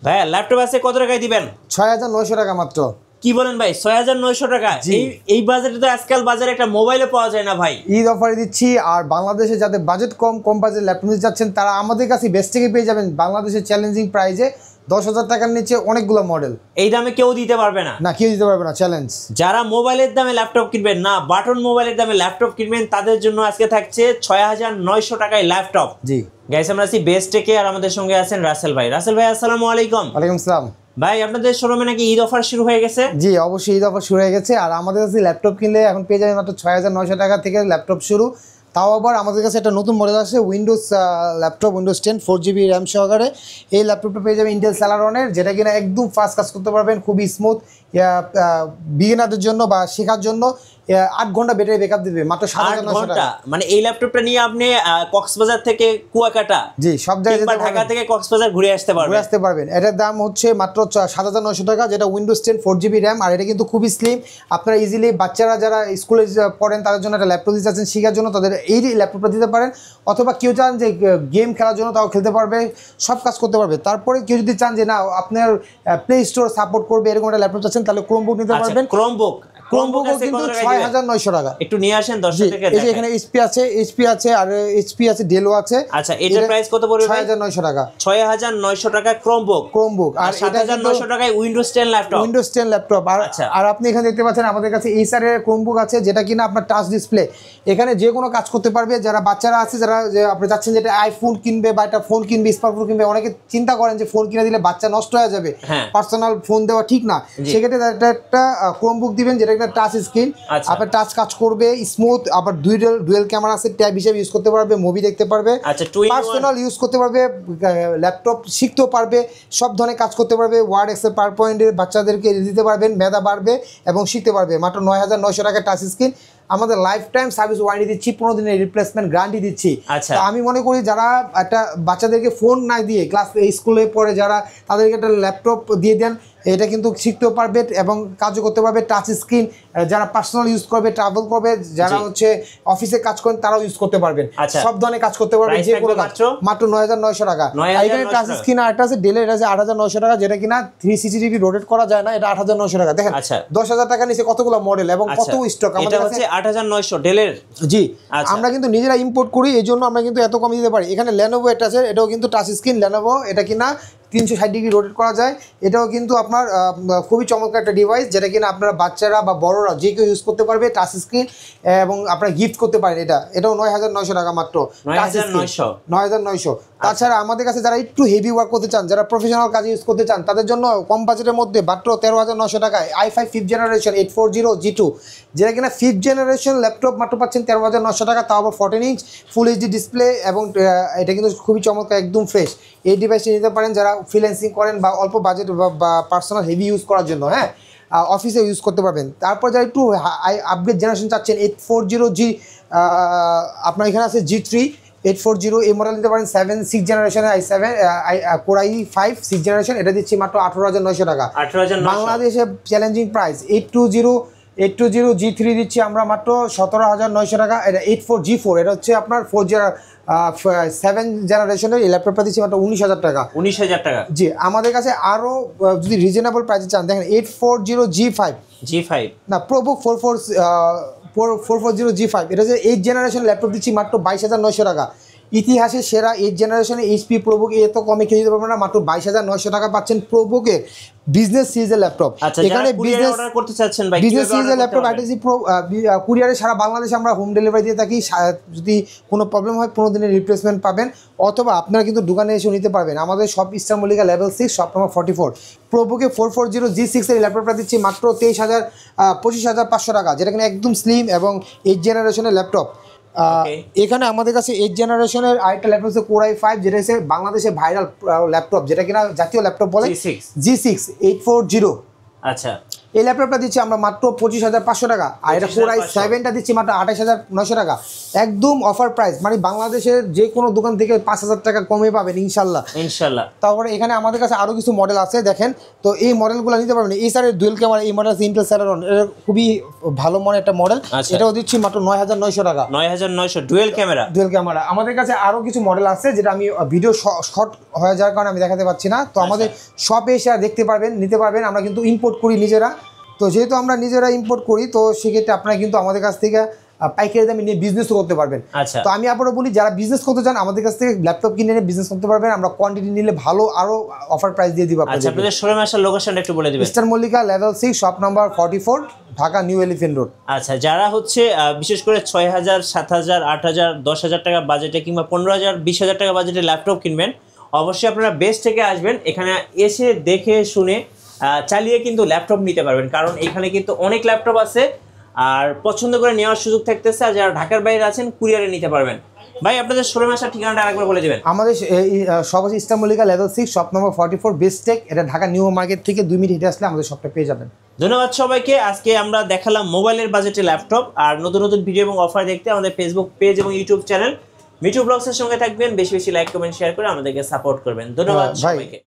ভাইয়া ল্যাপটপ আছে কত টাকায় দিবেন? ৬৯০০ টাকা মাত্র। কি বলেন ভাই, ৬৯০০ টাকা? এই বাজেটে তো আজকাল বাজারে একটা মোবাইলে পাওয়া যায় না ভাই। ঈদ অফারে দিচ্ছি। আর বাংলাদেশে যাদের বাজেট কম বাজেট ল্যাপটপ নিতে যাচ্ছেন তারা আমাদের কাছে বেস্ট থেকে পেয়ে যাবেন বাংলাদেশের চ্যালেঞ্জিং প্রাইজে ১০,০০০ টাকার নিচে অনেকগুলো মডেল। এই দামে কেউ দিতে পারবে না। না, কেউ দিতে পারবে না, চ্যালেঞ্জ। যারা মোবাইলের দামে ল্যাপটপ কিনবেন না, বাটন মোবাইলের দামে ল্যাপটপ কিনবেন, তাদের জন্য আজকে থাকছে ৬৯০০ টাকায় ল্যাপটপ। জি গাইস, আমরা আছি বেস্ট থেকে, আর আমাদের সঙ্গে আছেন রাসেল ভাই। রাসেল ভাই আসসালামু আলাইকুম। ওয়ালাইকুম আসসালাম। ভাই আপনাদের শোরুমে নাকি ঈদ অফার শুরু হয়ে গেছে? জি অবশ্যই ঈদ অফার শুরু হয়ে গেছে। আর আমাদের কাছে ল্যাপটপ কিনলে এখন পেয়ে যাবেন মাত্র ৬৯০০ টাকা থেকে ল্যাপটপ শুরু। তাও আবার আমাদের কাছে একটা নতুন মডেল আছে Windows laptop, Windows 10 4GB RAM সহকারে। এই ল্যাপটপটা পেয়ে যাবেন ইন্টেল স্যালারনের, যেটা কিনা একদম ফাস্ট কাজ করতে পারবেন, খুবই স্মুথ। বিগিনারদের জন্য বা শেখার জন্য 8 ঘন্টা ব্যাটারি ব্যাকআপ দিবে মাত্র ৭৯০০ টাকা। মানে এই ল্যাপটপটা নিয়ে আপনি কক্সবাজার থেকে কুয়াকাটা, জি সব জায়গায় যেতে ঢাকা থেকে কক্সবাজার ঘুরে আসতে পারবেন। এটার দাম হচ্ছে মাত্র ৭৯০০ টাকা, যেটা উইন্ডোজ 10 4GB র্যাম। আর এটা কিন্তু খুবই স্লিম। আপনারা ইজিলি বাচ্চারা যারা স্কুলে পড়েন তাদের জন্য একটা ল্যাপটপ দিতে চাচ্ছেন শেখার জন্য, তাদের এই ল্যাপটপটা দিতে পারেন। অথবা কেউ চান যে গেম খেলার জন্য, তাও খেলতে পারবে, সব কাজ করতে পারবে। তারপরে কেউ যদি চান যে না আপনার প্লে স্টোর সাপোর্ট করবে এরকম একটা ল্যাপটপ চাচ্ছেন, তাহলে ক্রোমবুক নিতে পারবেন। ক্রোমবুক কিন্তু ৬৯০০ টাকা। একটু নিয়ে আসেন দর্শক থেকে। এই যে এখানে এইচপি আছে আর এইচপি আছে, ডেলও আছে। আচ্ছা, এটার প্রাইস কত পড়বে? ৬৯০০ টাকা। ৬৯০০ টাকা ক্রোমবুক। আর ৭৯০০ টাকায় উইন্ডোজ 10 ল্যাপটপ। আর আপনি এখানে দেখতে পাচ্ছেন আমাদের কাছে এইচার এর ক্রোমবুক আছে, যেটা কিনা আপনার টাচ ডিসপ্লে, এখানে যে কোনো কাজ করতে পারবে। যারা বাচ্চারা আছে, যারা আপনি চাচ্ছেন যেটা আইফোন কিনবে বা একটা ফোন কিনবে, স্মার্টফোন কিনবে, অনেকে চিন্তা করেন যে ফোন কিনে দিলে বাচ্চা নষ্ট হয়ে যাবে, পার্সোনাল ফোন দেওয়া ঠিক না, সেক্ষেত্রে একটা ক্রোমবুক দিবেন যেটা একটা টাচ স্ক্রিন, আপনার টাচ কাজ করবে স্মুথ। আবার ডুয়েল ক্যামেরা আছে, ট্যাব হিসেবে ইউজ করতে পারবে, মুভি দেখতে পারবে, পার্সোনাল ইউজ করতে পারবে, ল্যাপটপ শিখতেও পারবে, সব ধরনের কাজ করতে পারবে। ওয়ার্ড, এক্সেল, পাওয়ারপয়েন্টের বাচ্চাদেরকে দিতে পারবেন, মেধা বাড়বে এবং শিখতে পারবে। মাত্র ৯৯০০ টাকা টাচ স্ক্রিন। আমাদের লাইফ টাইম সার্ভিস ওয়ারেন্টি দিচ্ছি, 15 দিনের রিপ্লেসমেন্ট গ্যারান্টি দিচ্ছি। আমি মনে করি যারা একটা বাচ্চাদেরকে ফোন না দিয়ে ক্লাস স্কুলে পড়ে যারা, তাদেরকে একটা ল্যাপটপ দিয়ে দেন, এটা কিন্তু শিখতেও পারবে এবং কাজও করতে পারবে। টাচ স্ক্রিন যারা পার্সোনাল ইউজ করবে, ট্রাভেল করবে, যারা হচ্ছে অফিসে কাজ করেন তারাও ইউজ করতে পারবেন, সব ধরনের কাজ করতে পারবে, যে কোনো কাজ। মাত্র ৯৯০০ টাকা। এখানে টাচ স্ক্রিন আরেকটা আছে ডেলের, এটা আছে ৮৯০০ টাকা, যেটা কিনা 360 ডিগ্রি রোটেট করা যায় না, এটা ৮৯০০ টাকা। দেখেন ১০,০০০ টাকা নিচে কতগুলো মডেল এবং কত স্টক আমাদের কাছে। ৮৯০০ ডেলের। জি, আমরা কিন্তু নিজেরা ইম্পোর্ট করি, এই জন্য আমরা কিন্তু এত কম দিতে পারি। এখানে লেনোভো এটা আছে, এটাও কিন্তু টাচ স্ক্রিন লেনোভো, এটা কিনা 360 ডিগ্রি রোটেট করা যায়। এটাও কিন্তু আপনার খুবই চমৎকার একটা ডিভাইস, যেটা কিনা আপনারা বাচ্চারা বা বড়রা যে কেউ ইউজ করতে পারবে, টাচ স্ক্রিন, এবং আপনারা গিফট করতে পারেন। এটাও ৯৯০০ টাকা মাত্র। ৯৯০০। তাছাড়া আমাদের কাছে যারা একটু হেভি ওয়ার্ক করতে চান, যারা প্রফেশনাল কাজে ইউজ করতে চান, তাদের জন্য কম বাজেটের মধ্যে মাত্র ১৩,৯০০ টাকায় i5 5th জেনারেশন 840G2, যেটা কিনা 5th জেনারেশন ল্যাপটপ মাত্র পাচ্ছেন 13,৯০০ টাকা, তাও আবার 14 ইঞ্চ ফুল এইচডি ডিসপ্লে, এবং এটা কিন্তু খুবই চমৎকার, একদম ফ্রেশ। এই ডিভাইসটি নিতে পারেন যারা ফ্রিল্যান্সিং করেন বা অল্প বাজেট বা পার্সোনাল হেভি ইউজ করার জন্য, অফিসে ইউজ করতে পারবেন। তারপর যারা একটু আপগ্রেড জেনারেশন চাচ্ছেন, 840G, আপনার এখানে আছে G3 840, এই মডেল নিতে পারেন 6th জেনারেশনের i7 Core i5 6th generation, এটা দিচ্ছি মাত্র ১৮,৯০০ টাকা। বাংলাদেশে চ্যালেঞ্জিং প্রাইস। 820 G3 দিচ্ছি আমরা মাত্র ১৭,৯০০ টাকা। এটা 84G4, এটা হচ্ছে আপনার 7 জেনারেশনের এই ল্যাপটপটা দিচ্ছি মাত্র ১৯,০০০ টাকা। ১৯,০০০ টাকা। জি, আমাদের কাছে আরও যদি রিজনেবল প্রাইসে চান, দেখেন 840G5 না, প্রোবুক 440G5, এটা হচ্ছে 8th জেনারেশন ল্যাপটপ দিচ্ছি মাত্র ২২,৯০০ টাকা। ইতিহাসের সেরা 8th জেনারেশনের এইচপি প্রোবুক এত কমে কিনে দিতে পারবে না, মাত্র ২২,৯০০ টাকা পাচ্ছেন প্রোবুকের বিজনেস সিরিজের ল্যাপটপ। এখানে বিজনেস সিরিজের ল্যাপটপ আইটিসি প্রো কুরিয়ারে সারা বাংলাদেশে আমরা হোম ডেলিভারি দিয়ে থাকি। যদি কোনো প্রবলেম হয় 15 দিনের রিপ্লেসমেন্ট পাবেন, অথবা আপনারা কিন্তু দোকানে এসে নিতে পারবেন। আমাদের সব Easter Mallika level 6, shop number 44। প্রোবুকে 440G6 এর ল্যাপটপটা দিচ্ছি মাত্র 25,500 টাকা, যেটা কিনা একদম স্লিম এবং 8th জেনারেশনের ল্যাপটপ। এখানে আমাদের কাছে 8th জেনারেশনের আরেকটা ল্যাপটপ আছে Core i5, যেটা হচ্ছে বাংলাদেশে ভাইরাল ল্যাপটপ, যেটা কিনা জাতীয় ল্যাপটপ বলে, G6 840। আচ্ছা, এই ল্যাপটপটা দিচ্ছি আমরা মাত্র 25,500 টাকা, আর এটা Core i7টা দিচ্ছি মাত্র 28,900 টাকা, একদম অফার প্রাইস। মানে বাংলাদেশের যে কোনো দোকান থেকে 5,000 টাকা কমে পাবেন ইনশাল্লাহ। তারপরে এখানে আমাদের কাছে আরও কিছু মডেল আছে দেখেন, তো এই মডেলগুলো নিতে পারবেন। এই স্যারের ডুয়েল ক্যামেরা, এই মডেল আছে ইন্টেল Celeron, এটা খুবই ভালো মনের একটা মডেল, এটাও দিচ্ছি মাত্র 9,900 টাকা। 9,900 ডুয়েল ক্যামেরা। আমাদের কাছে আরও কিছু মডেল আছে যেটা আমি ভিডিও শর্ট হয়ে যাওয়ার কারণে আমি দেখাতে পাচ্ছি না, তো আমাদের শপে এসে দেখতে পারবেন, নিতে পারবেন। আমরা কিন্তু ইম্পোর্ট করি নিজেরা, তো যেহেতু আমরা নিজেরা ইম্পোর্ট করি, তো সেক্ষেত্রে আপনারা কিন্তু আমাদের কাছ থেকে পাইকারি দামে নিয়ে বিজনেসও করতে পারবেন। তো আমি আবারও বলি, যারা বিজনেস করতে চান আমাদের কাছ থেকে ল্যাপটপ কিনে নিয়ে বিজনেস করতে পারবেন। আমরা কোয়ান্টিটি নিলে ভালো আরও অফার প্রাইস দিয়ে দিব। আচ্ছা, আপনাদের শোরুম আসার লোকেশনটা একটু বলে দিবেন। Mister Mallika level 6 shop number 44 Dhaka new elephant road. আচ্ছা, যারা হচ্ছে বিশেষ করে 6,000, 7,000, 8,000, 10,000 টাকা বাজেটে কিংবা 15,000, 20,000 টাকা বাজেটে ল্যাপটপ কিনবেন, অবশ্যই আপনারা বেস্ট থেকে আসবেন। এখানে এসে দেখে শুনে চালিয়ে কিন্তু ল্যাপটপ নিতে পারবেন, কারণ এখানে কিন্তু অনেক ল্যাপটপ আছে আর পছন্দ করে নেওয়ার সুযোগ থাকতেছে। আর যারা ঢাকার বাইরে আছেন কুরিয়ারে নিতে পারবেন। ভাই, আপনাদের শোরুমে আসার ঠিকানাটা আরেকবার বলে দিবেন। আমাদের সব আছে mister Mallika level 6 shop number 44 বেস্টেক, এটা ঢাকা নিউ মার্কেট থেকে 2 মিনিট হেঁটে আসলে আমাদের শপটা পেয়ে যাবেন। ধন্যবাদ সবাইকে। আজকে আমরা দেখালাম মোবাইলের বাজেটে ল্যাপটপ। আর নতুন নতুন ভিডিও এবং অফার দেখতে আমাদের ফেসবুক পেজ এবং ইউটিউব চ্যানেল মিঠু ব্লগসের সঙ্গে থাকবেন। বেশি বেশি লাইক, কমেন্ট, শেয়ার করে আমাদেরকে সাপোর্ট করবেন। ধন্যবাদ সবাইকে।